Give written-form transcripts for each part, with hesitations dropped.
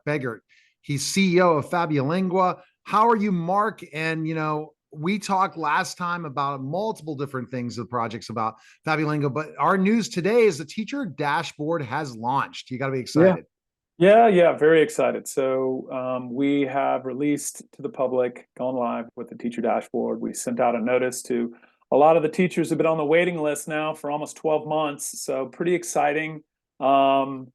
Begert. He's CEO of Fabulinga. How are you, Mark? And, we talked last time about multiple different things, the projects about Fabulinga, but our news today is the teacher dashboard has launched. You got to be Yeah, excited. yeah, very excited. So we have released to the public, gone live with the teacher dashboard. We sent out a notice to a lot of the teachers who've been on the waiting list now for almost 12 months. So pretty exciting. Um,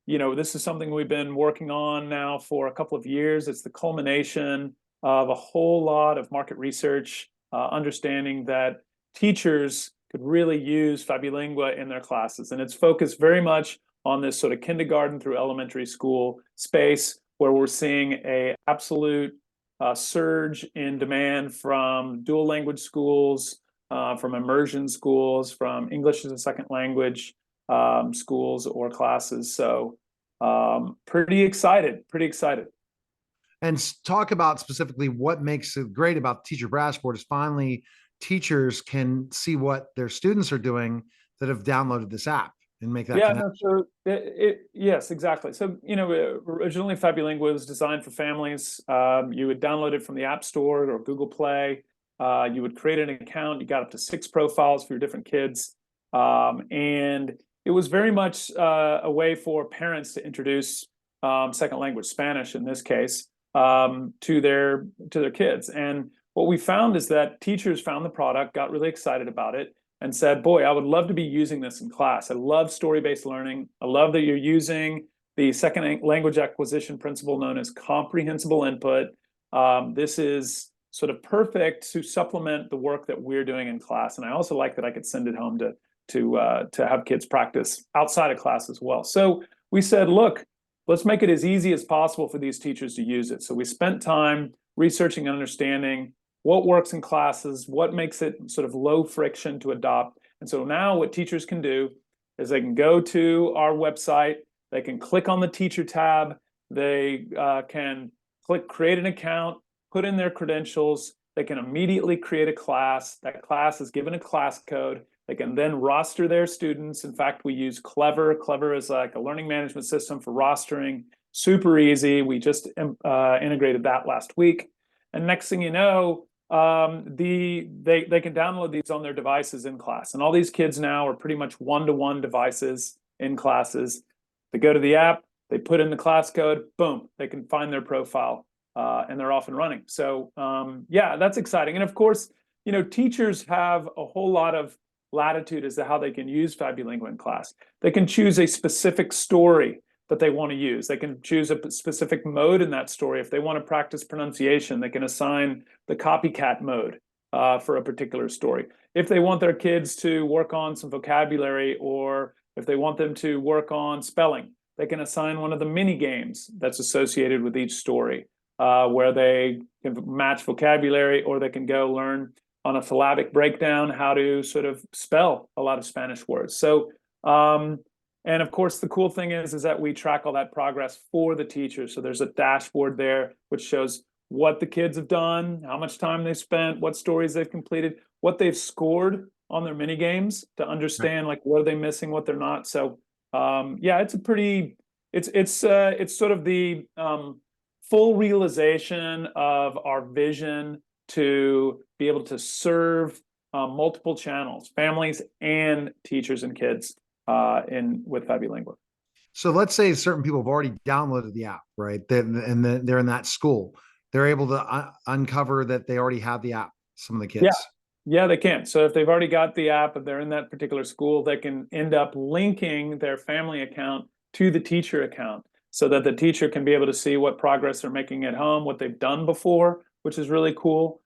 this is something we've been working on now for a couple of years. It's the culmination of a whole lot of market research, understanding that teachers could really use Fabulingua in their classes. And it's focused very much on this sort of kindergarten through elementary school space where we're seeing a absolute surge in demand from dual language schools, from immersion schools, from English as a second language schools or classes. So pretty excited. And talk about specifically what makes it great about the teacher dashboard is finally teachers can see what their students are doing that have downloaded this app and make that Yeah, connection. no, so yes, exactly. So, originally Fabulinga was designed for families. You would download it from the App Store or Google Play. You would create an account. You got up to 6 profiles for your different kids. And it was very much a way for parents to introduce second language, Spanish in this case, to their kids. And what we found is that teachers found the product, got really excited about it, and said, boy, I would love to be using this in class. I love story-based learning. I love that you're using the second language acquisition principle known as comprehensible input. This is sort of perfect to supplement the work that we're doing in class. And I also like that I could send it home to have kids practice outside of class as well. So we said, look, let's make it as easy as possible for these teachers to use it. So we spent time researching and understanding what works in classes, what makes it sort of low friction to adopt. And so now what teachers can do is they can go to our website, they can click on the teacher tab, they can click create an account, put in their credentials, they can immediately create a class. That class is given a class code. They can then roster their students. In fact, we use Clever. Clever is like a learning management system for rostering. Super easy. We just integrated that last week. And next thing you know, they can download these on their devices in class. And all these kids now are pretty much one-to-one devices in classes. They go to the app, they put in the class code, boom, they can find their profile, and they're off and running. So yeah, that's exciting. And of course, teachers have a whole lot of latitude as to how they can use Fabulingua in class. They can choose a specific story that they want to use. They can choose a specific mode in that story. If they want to practice pronunciation, they can assign the copycat mode for a particular story. If they want their kids to work on some vocabulary, or if they want them to work on spelling, they can assign one of the mini games that's associated with each story, where they can match vocabulary, or they can go learn on a syllabic breakdown how to sort of spell a lot of Spanish words. So and of course, the cool thing is that we track all that progress for the teachers. So there's a dashboard there which shows what the kids have done, how much time they've spent, what stories they've completed, what they've scored on their mini games to understand like what are they missing, what they're not. So yeah, it's a pretty, it's sort of the full realization of our vision to be able to serve multiple channels, families and teachers and kids with Fabulingua. So let's say certain people have already downloaded the app, right? And they're in that school. They're able to uncover that they already have the app, some of the Yeah, kids. yeah, they can. So if they've already got the app, if they're in that particular school, they can end up linking their family account to the teacher account so that the teacher can be able to see what progress they're making at home, what they've done before, which is really cool.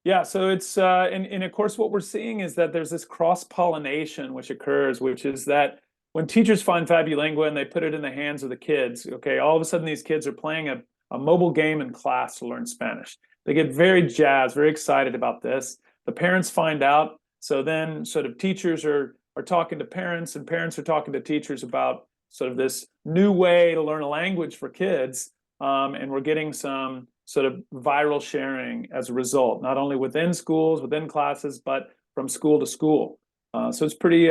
Yeah, so it's and of course what we're seeing is that there's this cross-pollination which occurs, which is that when teachers find Fabulingua and they put it in the hands of the kids, okay, all of a sudden these kids are playing a mobile game in class to learn Spanish. They get very jazzed, very excited about this. The parents find out, so then sort of teachers are talking to parents, and parents are talking to teachers about sort of this new way to learn a language for kids, and we're getting some sort of viral sharing as a result, not only within schools, within classes, but from school to school. So it's pretty,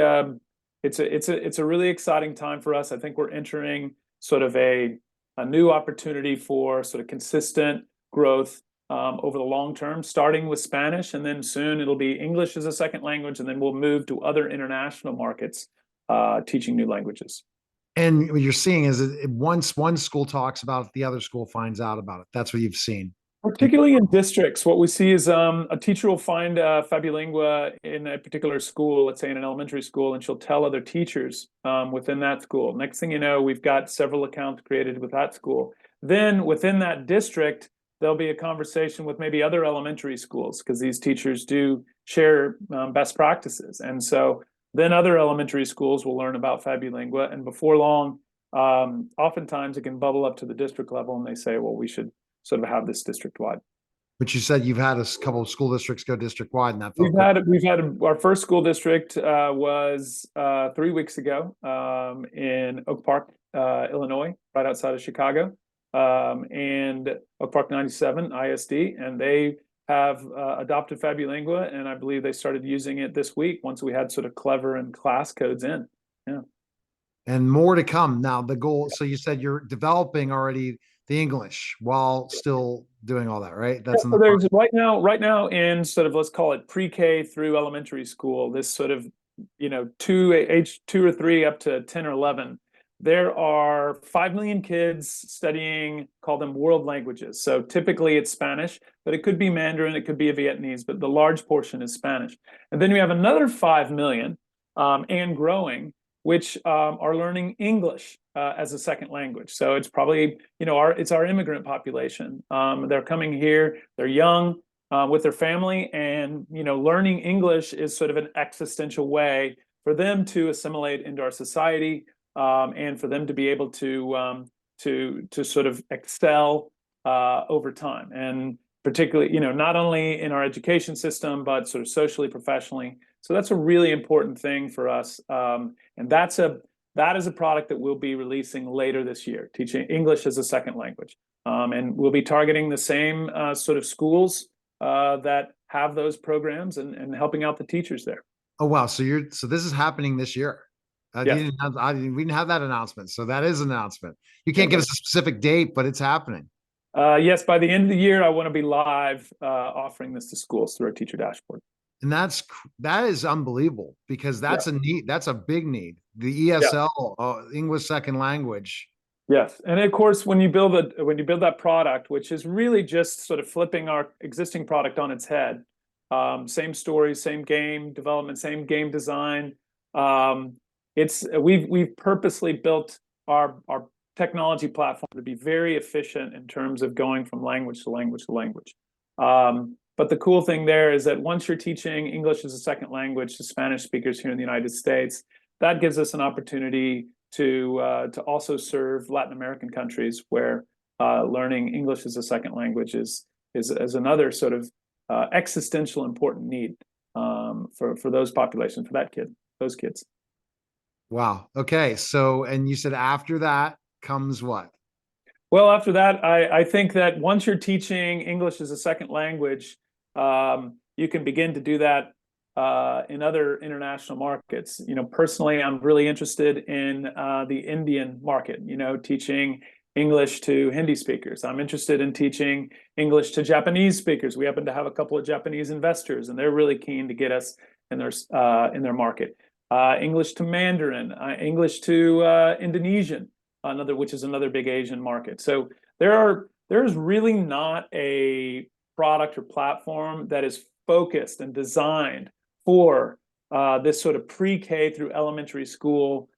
it's a really exciting time for us. I think we're entering sort of a a new opportunity for sort of consistent growth over the long term, starting with Spanish, and then soon it'll be English as a second language, and then we'll move to other international markets teaching new languages. And what you're seeing is that once one school talks about it, the other school finds out about it. That's what you've seen. Particularly in districts, what we see is a teacher will find Fabulingua in a particular school, let's say in an elementary school, and she'll tell other teachers within that school. Next thing you know, we've got several accounts created with that school. Then within that district, there'll be a conversation with maybe other elementary schools, because these teachers do share best practices. And so then other elementary schools will learn about Fabulingua, and before long, oftentimes it can bubble up to the district level, and they say, well, we should sort of have this district wide. But you said you've had a couple of school districts go district wide, and that felt we've had our first school district was 3 weeks ago in Oak Park, Illinois, right outside of Chicago, and Oak Park 97 ISD, and they have adopted Fabulingua, and I believe they started using it this week once we had sort of clever and class codes in. Yeah. And more to come. Now the goal. So you said you're developing already the English while still doing all that, right? That's so there's right now in sort of, let's call it pre-K through elementary school, this sort of, age 2 or 3 up to 10 or 11, there are 5 million kids studying, call them world languages. So typically it's Spanish, but it could be Mandarin, it could be a Vietnamese, but the large portion is Spanish. And then we have another 5 million and growing, which are learning English as a second language. So it's probably, it's our immigrant population. They're coming here, they're young with their family, and, learning English is sort of an existential way for them to assimilate into our society, and for them to be able to sort of excel over time. And particularly, not only in our education system, but sort of socially, professionally. So that's a really important thing for us. And that is a product that we'll be releasing later this year, teaching English as a second language. And we'll be targeting the same sort of schools that have those programs, and helping out the teachers there. Oh, wow. So this is happening this year. Yes. We didn't have that announcement. So that is an announcement. You can't give us a specific date, but it's happening. Yes, by the end of the year, I want to be live offering this to schools through our teacher dashboard. And that is unbelievable, because that's a need. That's a big need. The ESL, English second language. Yes, and of course, when you build that product, which is really just sort of flipping our existing product on its head, same story, same game development, same game design. We've purposely built our technology platform to be very efficient in terms of going from language to language to language. But the cool thing there is that once you're teaching English as a second language to Spanish speakers here in the United States, that gives us an opportunity to also serve Latin American countries, where learning English as a second language is another sort of existential important need for those populations, for those kids. Wow. Okay. So, and you said after that comes what? Well, after that, I think that once you're teaching English as a second language, you can begin to do that in other international markets. Personally, I'm really interested in the Indian market, teaching English to Hindi speakers. I'm interested in teaching English to Japanese speakers. We happen to have a couple of Japanese investors, and they're really keen to get us in their market. English to Mandarin, English to Indonesian, which is another big Asian market. So there's really not a product or platform that is focused and designed for this sort of pre-K through elementary school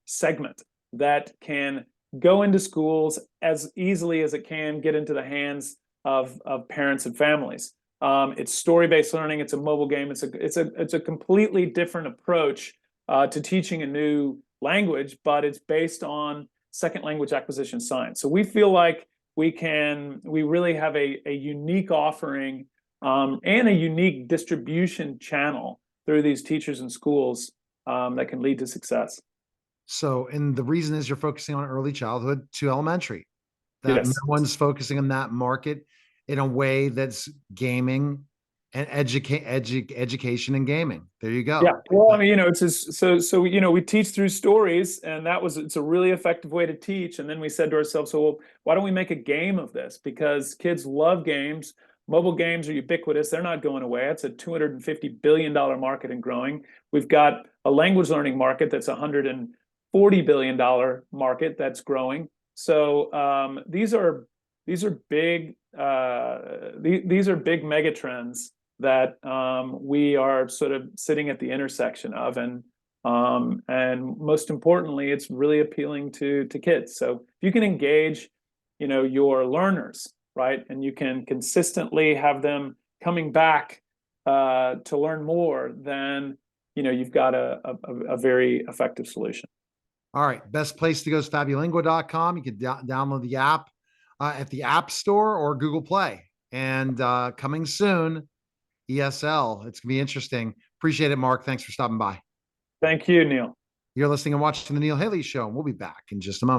segment that can go into schools as easily as it can get into the hands of parents and families. It's story-based learning. It's a mobile game. It's a completely different approach to teaching a new language, but it's based on second language acquisition science. So we feel like we really have a unique offering and a unique distribution channel through these teachers and schools that can lead to success. So, and the reason is you're focusing on early childhood to elementary. That no one's focusing on that market in a way that's gaming And education and gaming. There you Yeah, go. well, I mean, it's just, so we teach through stories, and it's a really effective way to teach. And then we said to ourselves, so well, why don't we make a game of this? Because kids love games. Mobile games are ubiquitous. They're not going away. It's a $250 billion market and growing. We've got a language learning market that's a $140 billion market that's growing. So these are big these are big mega trends that we are sort of sitting at the intersection of, and most importantly, it's really appealing to kids. So if you can engage, your learners, right, and you can consistently have them coming back to learn more, then you've got a very effective solution. All right. Best place to go is fabulingua.com. You can download the app at the App Store or Google Play. And coming soon, ESL. It's going to be interesting. Appreciate it, Mark. Thanks for stopping by. Thank you, Neil. You're listening and watching The Neil Haley Show, and we'll be back in just a moment.